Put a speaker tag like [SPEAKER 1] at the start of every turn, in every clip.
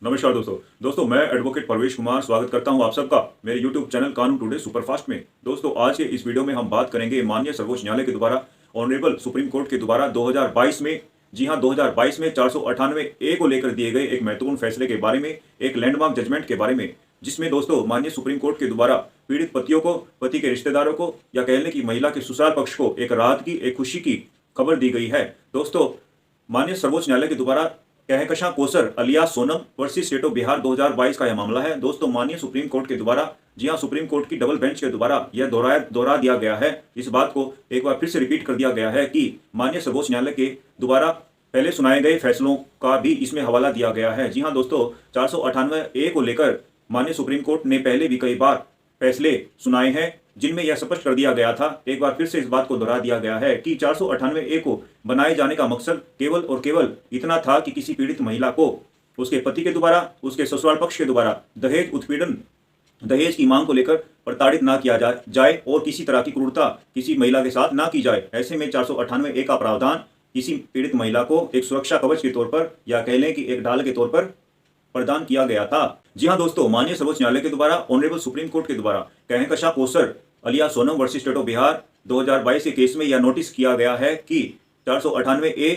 [SPEAKER 1] नमस्कार दोस्तों मैं एडवोकेट परवेश कुमार स्वागत करता हूं आप सबका मेरे यूट्यूब चैनल कानून टुडे सुपरफास्ट में। दोस्तों आज के इस वीडियो में हम बात करेंगे माननीय सर्वोच्च न्यायालय के द्वारा ऑनरेबल सुप्रीम कोर्ट के द्वारा 2022 में, जी हां 2022 में 498 ए को लेकर दिए गए एक महत्वपूर्ण फैसले के बारे में, एक लैंडमार्क जजमेंट के बारे में, जिसमें दोस्तों माननीय सुप्रीम कोर्ट के द्वारा पीड़ित पतियों को, पति के रिश्तेदारों को या कह लें कि महिला के ससुराल पक्ष को एक राहत की, एक खुशी की खबर दी गई है। दोस्तों माननीय सर्वोच्च न्यायालय के द्वारा Kahkashan Kausar alias Sonam versus state of Bihar 2022 का यह मामला है। दोस्तों माननीय सुप्रीम कोर्ट के द्वारा, जी हां सुप्रीम कोर्ट की डबल बेंच के द्वारा यह दोहरा दिया गया है। इस बात को एक बार फिर से रिपीट कर दिया गया है कि माननीय सर्वोच्च न्यायालय के द्वारा पहले सुनाए गए फैसलों का भी इसमें हवाला दिया गया है। जी हां दोस्तों 498 ए को लेकर माननीय सुप्रीम कोर्ट ने पहले भी कई बार फैसले सुनाए हैं जिनमें यह स्पष्ट कर दिया गया था, एक बार फिर से इस बात को दोहरा दिया गया है कि 498 ए को बनाए जाने का मकसद केवल और केवल इतना था कि किसी पीड़ित महिला को उसके पति के द्वारा, उसके ससुराल पक्ष के द्वारा दहेज उत्पीड़न, दहेज की मांग को लेकर प्रताड़ित ना किया जाए और किसी तरह की क्रूरता किसी महिला के साथ ना की जाए। ऐसे में 498 ए का प्रावधान किसी पीड़ित महिला को एक सुरक्षा कवच के तौर पर या कह लें कि एक ढाल के तौर पर प्रदान किया गया था। जी हां दोस्तों माननीय सर्वोच्च न्यायालय के द्वारा ऑनरेबल सुप्रीम कोर्ट के द्वारा Kahkashan Kausar alias Sonam versus state of Bihar 2022 के केस में यह नोटिस किया गया है कि 498 ए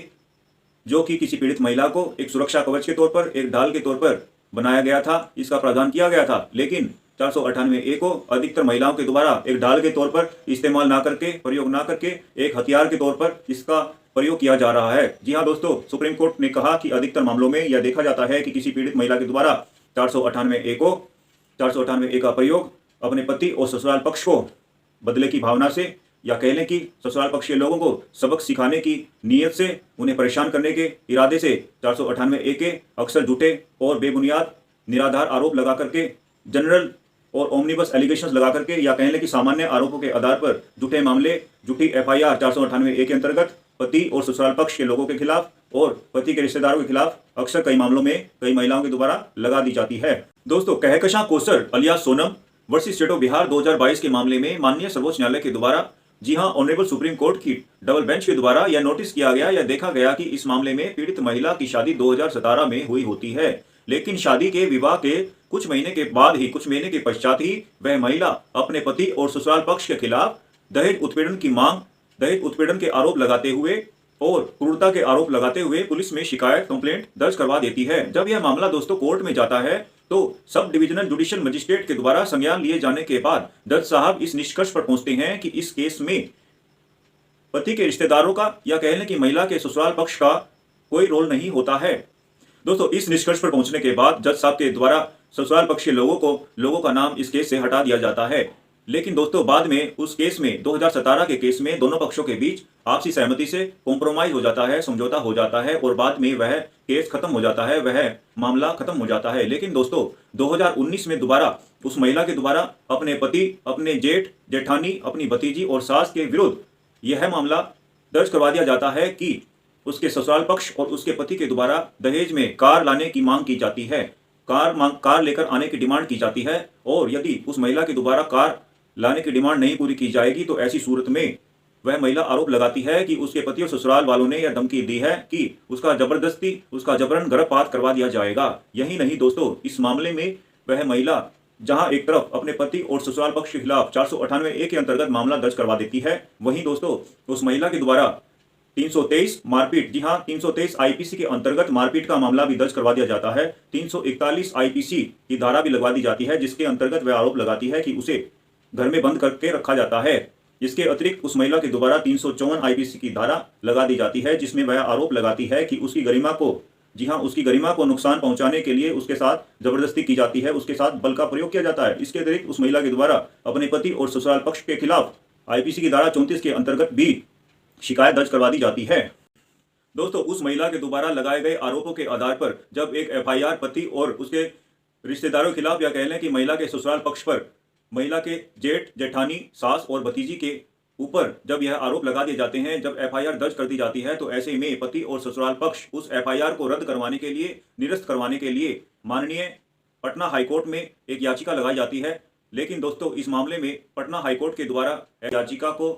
[SPEAKER 1] जो कि किसी पीड़ित महिला को एक सुरक्षा कवच के तौर पर, एक ढाल के तौर पर बनाया गया था, इसका प्रावधान किया गया था। लेकिन 498 ए को अधिकतर महिलाओं के द्वारा एक ढाल के तौर पर इस्तेमाल ना करके, प्रयोग ना करके एक हथियार के तौर पर इसका प्रयोग किया जा रहा है। जी हाँ दोस्तों, सुप्रीम कोर्ट ने कहा कि अधिकतर मामलों में यह देखा जाता है कि किसी पीड़ित महिला के द्वारा 498 ए का प्रयोग अपने पति और ससुराल पक्ष को बदले की भावना से या कह लें कि ससुराल पक्ष के लोगों को सबक सिखाने की नीयत से, उन्हें परेशान करने के इरादे से 498 ए के अक्सर झूठे और बेबुनियाद निराधार आरोप लगा करके, जनरल और ओमनिबस एलिगेशंस लगा करके या कह लें कि सामान्य आरोपों के आधार पर झूठे मामले, झूठी एफआईआर 498 ए के अंतर्गत पति और ससुराल पक्ष के लोगों के खिलाफ और पति के रिश्तेदारों के खिलाफ अक्सर कई मामलों में कई महिलाओं के द्वारा लगा दी जाती है। दोस्तों Kahkashan Kausar alias Sonam versus state of Bihar 2022 के मामले में माननीय सर्वोच्च न्यायालय के द्वारा, जी हां ऑनरेबल सुप्रीम कोर्ट की डबल बेंच के द्वारा यह नोटिस किया गया, यह देखा गया कि इस मामले में पीड़ित महिला की शादी 2017 में हुई होती है। लेकिन शादी के विवाह के कुछ महीने के बाद ही, कुछ महीने के पश्चात ही वह महिला अपने पति और ससुराल पक्ष के खिलाफ दहेज उत्पीड़न की मांग, दहेज उत्पीड़न के आरोप लगाते हुए और क्रूरता के आरोप लगाते हुए पुलिस में शिकायत, कंप्लेंट दर्ज करवा देती है। जब यह मामला दोस्तों कोर्ट में जाता है तो सब डिविजनल जुडिशियल मजिस्ट्रेट के द्वारा संज्ञान लिए जाने के बाद जज साहब इस निष्कर्ष पर पहुंचते हैं कि इस केस में पति के रिश्तेदारों का या कह लें कि महिला के ससुराल पक्ष का कोई रोल नहीं होता है। दोस्तों इस निष्कर्ष पर पहुंचने के बाद जज साहब के द्वारा ससुराल पक्ष के लोगों का नाम इस केस से हटा दिया जाता है। लेकिन दोस्तों बाद में उस केस में 2017 के केस में दोनों पक्षों के बीच आपसी सहमति से कॉम्प्रोमाइज हो जाता है, समझौता हो जाता है और बाद में वह केस खत्म हो जाता है, वह मामला खत्म हो जाता है। लेकिन दोस्तों 2019 में दोबारा उस महिला के द्वारा अपने पति, अपने जेठ, जेठानी, अपनी भतीजी और सास के विरुद्ध यह मामला दर्ज करवा दिया जाता है कि उसके ससुराल पक्ष और उसके पति के द्वारा दहेज में कार लाने की मांग की जाती है, कार लेकर आने की डिमांड की जाती है। और यदि उस महिला के द्वारा कार लाने की डिमांड नहीं पूरी की जाएगी तो ऐसी सूरत में वह महिला आरोप लगाती है कि उसके पति और ससुराल वालों ने यह धमकी दी है कि उसका जबरन गर्भपात करवा दिया जाएगा। यही नहीं दोस्तों, इस मामले में वह महिला जहां एक तरफ अपने पति और ससुराल पक्ष के खिलाफ 498 ए के अंतर्गत मामला दर्ज करवा देती है, वहीं दोस्तों उस महिला के द्वारा 323 मारपीट, जी हां 323 आईपीसी के अंतर्गत मारपीट का मामला भी दर्ज करवा दिया जाता है। 341 आईपीसी की धारा भी लगवा दी जाती है जिसके अंतर्गत वह आरोप लगाती है कि उसे घर में बंद करके रखा जाता है। इसके अतिरिक्त उस महिला के द्वारा 354 आईपीसी की धारा लगा दी जाती है जिसमें वह आरोप लगाती है कि उसकी गरिमा को, जी हां उसकी गरिमा को नुकसान पहुंचाने के लिए उसके साथ जबरदस्ती की जाती है, उसके साथ बल का प्रयोग किया जाता है। इसके अतिरिक्त उस महिला के द्वारा अपने पति और ससुराल पक्ष के खिलाफ आईपीसी की धारा 34 के अंतर्गत भी शिकायत दर्ज करवा दी जाती है। दोस्तों उस महिला के द्वारा लगाए गए आरोपों के आधार पर जब एक एफआईआर पति और उसके रिश्तेदारों के खिलाफ या कह लें कि महिला के ससुराल पक्ष पर, महिला के जेठ, जेठानी, सास और भतीजी के ऊपर जब यह आरोप लगा दिए जाते हैं, जब एफआईआर दर्ज कर दी जाती है, तो ऐसे में पति और ससुराल पक्ष उस एफआईआर को रद्द करवाने के लिए, निरस्त करवाने के लिए माननीय पटना हाईकोर्ट में एक याचिका लगाई जाती है। लेकिन दोस्तों इस मामले में पटना हाईकोर्ट के द्वारा याचिका को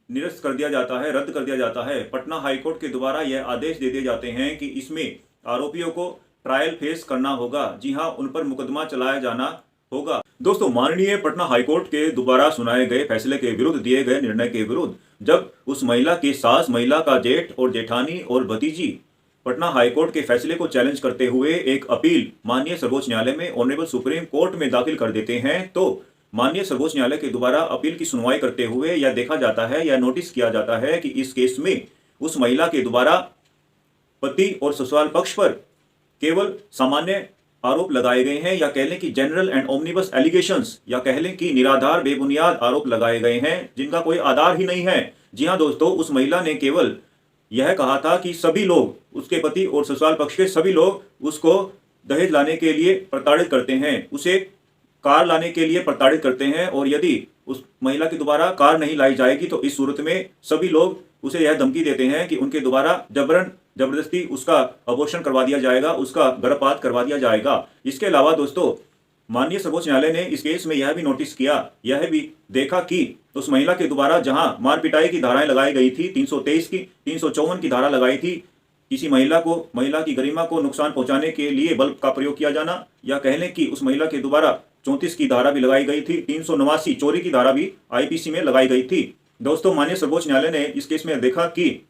[SPEAKER 1] निरस्त कर दिया जाता है, रद्द कर दिया जाता है। पटना हाईकोर्ट के द्वारा यह आदेश दे दिए जाते हैं कि इसमें आरोपियों को ट्रायल फेस करना होगा। जी हाँ, उन पर मुकदमा चलाया जाना होगा। दोस्तों, माननीय पटना हाईकोर्ट के दोबारा सुनाए गए फैसले के विरुद्ध दिए गए निर्णय के विरुद्ध जब उस महिला की सास, महिला का जेठ और जेठानी और भतीजी पटना हाईकोर्ट के फैसले को चैलेंज करते हुए एक अपील माननीय सर्वोच्च न्यायालय में ऑनरेबल सुप्रीम कोर्ट में दाखिल कर देते हैं, तो माननीय सर्वोच्च न्यायालय के द्वारा अपील की सुनवाई करते हुए यह देखा जाता है या नोटिस किया जाता है कि इस केस में उस महिला के द्वारा पति और ससुराल पक्ष पर केवल सामान्य आरोप लगाए गए हैं, या कह लें कि जनरल एंड ओमनिबस एलिगेशंस, या कह लें कि निराधार बेबुनियाद आरोप लगाए गए हैं जिनका कोई आधार ही नहीं है। जी हां दोस्तों, उस महिला ने केवल यह कहा था कि सभी लोग, उसके पति और ससुराल पक्ष के सभी लोग उसको दहेज लाने के लिए प्रताड़ित करते हैं, उसे कार लाने के लिए प्रताड़ित करते हैं, और यदि उस महिला के द्वारा कार नहीं लाई जाएगी तो इस सूरत में सभी लोग उसे यह धमकी देते हैं कि उनके द्वारा जबरदस्ती उसका अबॉर्शन करवा दिया जाएगा, उसका गर्भपात करवा दिया जाएगा। इसके अलावा दोस्तों, माननीय सर्वोच्च न्यायालय ने इस केस में यह भी नोटिस किया, यह भी देखा कि उस महिला के द्वारा जहां मार पिटाई की धाराएं लगाई गई थी, 323 की, 354 की धारा लगाई थी, किसी महिला की गरिमा को नुकसान पहुंचाने के लिए बल का प्रयोग किया जाना, या कह लें कि उस महिला के द्वारा 34 की धारा भी लगाई गई थी, 389 चोरी की धारा भी आईपीसी में लगाई गई थी। दोस्तों, माननीय सर्वोच्च न्यायालय ने इस केस में देखा कि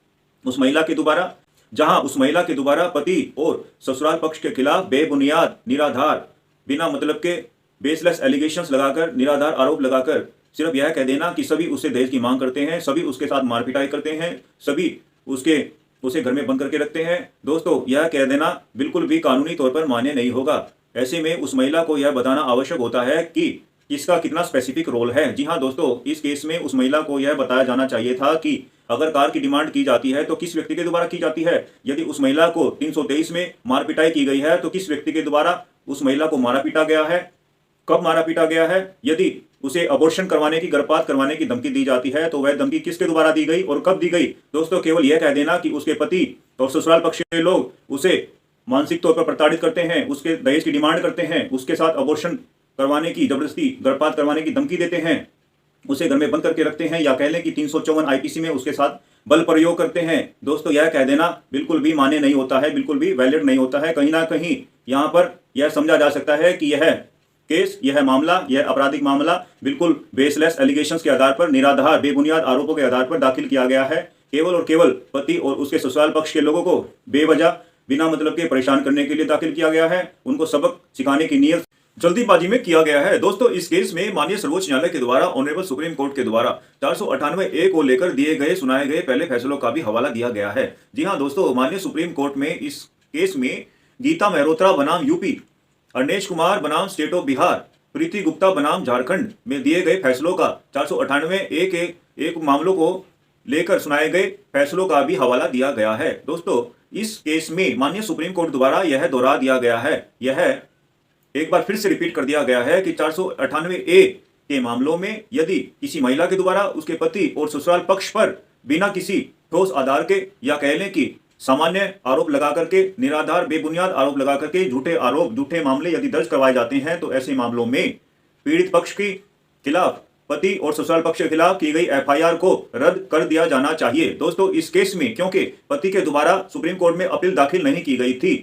[SPEAKER 1] उस महिला के द्वारा पति और ससुराल पक्ष के खिलाफ बेबुनियाद, निराधार, बिना मतलब के बेसलेस एलिगेशंस लगाकर, निराधार आरोप लगाकर सिर्फ यह कह देना कि सभी उससे दहेज की मांग करते हैं, सभी उसके साथ मारपिटाई करते हैं, सभी उसे घर में बंद करके रखते हैं। दोस्तों, यह कह देना बिल्कुल भी कानूनी तौर पर मान्य नहीं होगा। ऐसे में उस महिला को यह बताना आवश्यक होता है कि इसका कितना स्पेसिफिक रोल है। जी हाँ दोस्तों, इस केस में उस महिला को यह बताया जाना चाहिए था कि अगर कार की डिमांड की जाती है तो किस व्यक्ति के द्वारा की जाती है। यदि उस महिला को 323 में मार पिटाई की गई है तो किस व्यक्ति के द्वारा उस महिला को मारा पीटा गया है, कब मारा पीटा गया है। यदि उसे अबॉर्शन करवाने की, गर्भपात करवाने की धमकी दी जाती है तो वह धमकी किसके द्वारा दी गई और कब दी गई। दोस्तों, केवल यह कह देना कि उसके पति और ससुराल पक्ष के लोग उसे मानसिक तौर पर प्रताड़ित करते हैं, उसके दहेज की डिमांड करते हैं, उसके साथ अबॉर्शन करवाने की, जबरदस्ती गर्भपात करवाने की धमकी देते हैं, उसे घर में बंद करके रखते हैं, या कह लें कि 354 आईपीसी में उसके साथ बल प्रयोग करते हैं। दोस्तों, यह कह देना बिल्कुल भी मान्य नहीं होता है, बिल्कुल भी वैलिड नहीं होता है। कहीं ना कहीं यहाँ पर यह समझा जा सकता है कि यह केस, यह मामला, यह आपराधिक मामला बिल्कुल बेसलेस एलिगेशंस के आधार पर, निराधार बेबुनियाद आरोपों के आधार पर दाखिल किया गया है। केवल और केवल पति और उसके ससुराल पक्ष के लोगों को बेवजह, बिना मतलब के परेशान करने के लिए दाखिल किया गया है, उनको सबक सिखाने की नीयत जल्दीबाजी में किया गया है। दोस्तों, इस केस में माननीय सर्वोच्च न्यायालय के द्वारा, ऑनरेबल सुप्रीम कोर्ट के द्वारा 498A को लेकर सुनाए गए पहले फैसलों का भी हवाला दिया गया है। जी हां दोस्तों, माननीय सुप्रीम कोर्ट में इस केस में गीता मेहरोत्रा बनाम यूपी, अर्नेश कुमार बनाम स्टेट ऑफ बिहार, प्रीति गुप्ता बनाम झारखंड में दिए गए फैसलों का 498A के एक मामलों को लेकर सुनाए गए फैसलों का भी हवाला दिया गया है। दोस्तों, इस केस में माननीय सुप्रीम कोर्ट द्वारा यह दोहरा दिया गया है, यह एक बार फिर से रिपीट कर दिया गया है कि 498A के मामलों में यदि किसी महिला के द्वारा उसके पति और ससुराल पक्ष पर बिना किसी ठोस आधार के, या कह लें कि सामान्य आरोप लगा करके, निराधार बेबुनियाद आरोप लगा करके झूठे मामले यदि दर्ज करवाए जाते हैं तो ऐसे मामलों में पीड़ित पक्ष के खिलाफ, पति और ससुराल पक्ष के खिलाफ की गई FIR को रद्द कर दिया जाना चाहिए। दोस्तों, इस केस में क्योंकि पति के द्वारा सुप्रीम कोर्ट में अपील दाखिल नहीं की गई थी,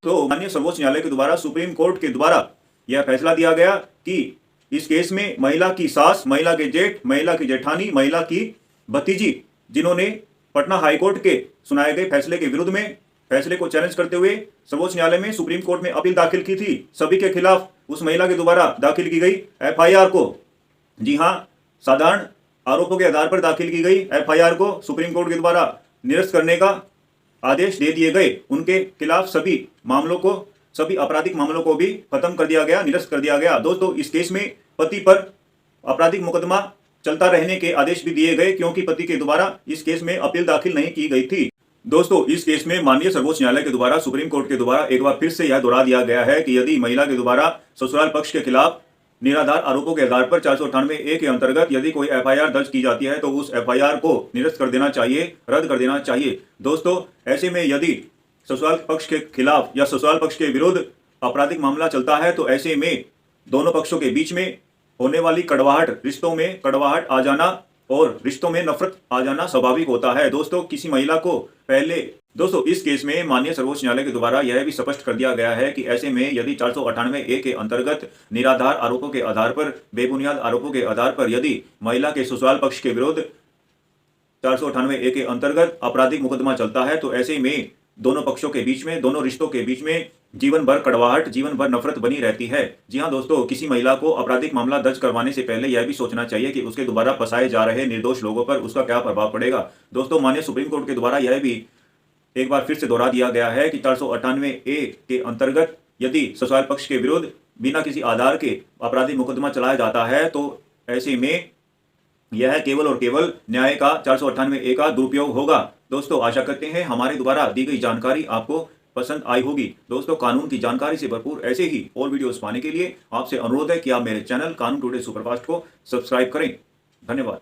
[SPEAKER 1] तो माननीय सर्वोच्च न्यायालय के द्वारा, सुप्रीम कोर्ट के द्वारा यह फैसला दिया गया कि इस केस में महिला की सास, महिला के जेठ, महिला की जेठानी, महिला की भतीजी, जिन्होंने पटना हाईकोर्ट के सुनाए गए फैसले के विरुद्ध में फैसले को चैलेंज करते हुए सर्वोच्च न्यायालय में, सुप्रीम कोर्ट में अपील दाखिल की थी, सभी के खिलाफ उस महिला के द्वारा दाखिल की गई FIR को, जी हां, साधारण आरोपों के आधार पर दाखिल की गई FIR को सुप्रीम कोर्ट के द्वारा निरस्त करने का आदेश दे दिए गए। उनके खिलाफ सभी मामलों को, सभी आपराधिक मामलों को भी खत्म कर दिया गया, निरस्त कर दिया गया। दोस्तों, इस केस में पति पर आपराधिक मुकदमा चलता रहने के आदेश भी दिए गए, क्योंकि पति के द्वारा इस केस में अपील दाखिल नहीं की गई थी। दोस्तों, इस केस में माननीय सर्वोच्च न्यायालय के द्वारा, सुप्रीम कोर्ट के द्वारा एक बार फिर से यह दोहरा दिया गया है कि यदि महिला के द्वारा ससुराल पक्ष के खिलाफ निराधार आरोपों के आधार पर 498A के अंतर्गत यदि कोई FIR दर्ज की जाती है तो उस FIR को निरस्त कर देना चाहिए, रद्द कर देना चाहिए। दोस्तों, ऐसे में यदि ससुराल पक्ष के खिलाफ या ससुराल पक्ष के विरुद्ध आपराधिक मामला चलता है तो ऐसे में दोनों पक्षों के बीच में होने वाली कड़वाहट, रिश्तों में कड़वाहट आ जाना और रिश्तों में नफरत आ जाना स्वाभाविक होता है। दोस्तों किसी महिला को पहले दोस्तों इस केस में माननीय सर्वोच्च न्यायालय के द्वारा यह भी स्पष्ट कर दिया गया है कि ऐसे में यदि 498A के अंतर्गत निराधार आरोपों के आधार पर, बेबुनियाद आरोपों के आधार पर यदि महिला के ससुराल पक्ष के विरुद्ध 498A के अंतर्गत आपराधिक मुकदमा चलता है तो ऐसे में दोनों पक्षों के बीच में, दोनों रिश्तों के बीच में जीवन भर कड़वाहट, जीवन भर नफरत बनी रहती है। जी हाँ दोस्तों, किसी महिला को आपराधिक मामला दर्ज करवाने से पहले यह भी सोचना चाहिए कि उसके द्वारा फंसाए जा रहे निर्दोष लोगों पर उसका क्या प्रभाव पड़ेगा। दोस्तों माननीय सुप्रीम कोर्ट के द्वारा यह भी एक बार फिर से दोहरा दिया गया है कि 498A के अंतर्गत यदि ससुराल पक्ष के विरुद्ध बिना किसी आधार के आपराधिक मुकदमा चलाया जाता है तो ऐसे में यह केवल और केवल न्याय का 498A का दुरुपयोग होगा। दोस्तों आशा करते हैं हमारे द्वारा दी गई जानकारी आपको पसंद आई होगी। दोस्तों कानून की जानकारी से भरपूर ऐसे ही और वीडियोस पाने के लिए आपसे अनुरोध है कि आप मेरे चैनल कानून टुडे सुपरफास्ट को सब्सक्राइब करें। धन्यवाद।